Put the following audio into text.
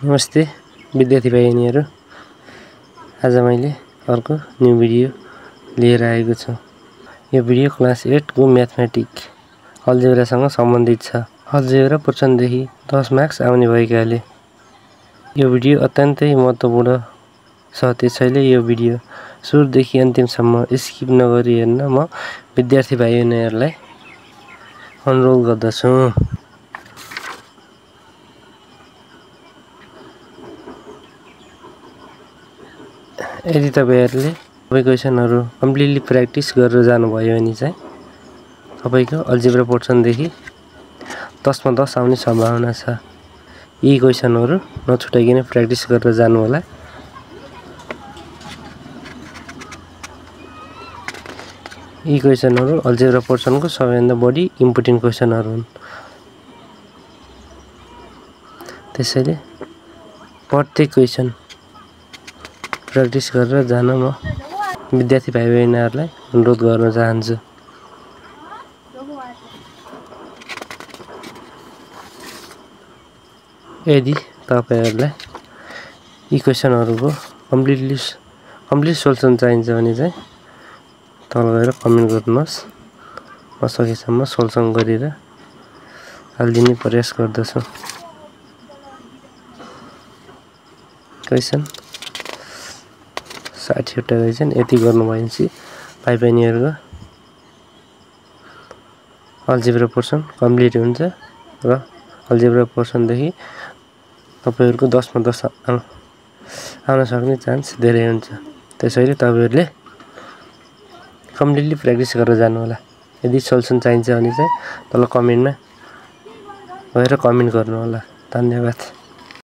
नमस्ते विद्यार्थी भाइ बहिनीहरु। आज मैले अर्को न्यू भिडियो लिएर आएको छु। यो भिडियो क्लास 8 को म्याथमेटिक्स अलजेब्रा सँग सम्बन्धित छ। अलजेब्रा पोर्सन देखि 10 मार्क्स आउने भएकाले यो भिडियो अत्यन्तै महत्त्वपूर्ण छ। त्यसैले यो भिडियो सुरुदेखि अन्तिमसम्म स्किप नगरी हेर्न म विद्यार्थी भाइ बहिनीहरुलाई अनुरोध गर्दछु। यदि तपाईहरुले सबै क्वेशनहरु कम्प्लिटली प्र्याक्टिस गरेर जानुभयो भने चाहिँ तपाईको अलजेब्रा पोर्सन देखि 10 मा 10 आउने सम्भावना छ। यी क्वेशनहरु नछुटाइकन प्र्याक्टिस गरेर जानु होला। यी क्वेशनहरु अलजेब्रा पोर्सनको सबैभन्दा बढी इम्पोर्टेन्ट क्वेशनहरु हुन्। त्यसैले प्रत्येक क्वेशन प्र्याक्टिस गरेर जान म विद्यार्थी भाइ बहिनीहरुलाई अनुरोध गर्न चाहन्छु। यदि तपाईहरुलाई यी क्वेशनहरुको कम्प्लिट सोल्युसन चाहिन्छ भने चाहिँ तल गएर कमेन्ट गर्नुहोस्। म सकेसम्म सोल्युसन गरेर हाल्दिने प्रयास गर्दछु। क्वेशन 60 वटा क्वेशन यति गर्नुभयो भने भाइ बहिनीहरुको अलजेब्रा पोर्सन कम्प्लिट हुन्छ र अलजेब्रा पोर्सन देखि तपाईहरुको 10 मा 10 आउन सक्ने चान्स धेरै हुन्छ। त्यसैले तपाईहरुले कम्प्लिटली प्र्याक्टिस गरेर जानु होला। यदि सोल्युसन चाहिन्छ भने चाहिँ तल कमेन्टमा गएर कमेन्ट गर्नु होला। धन्यवाद।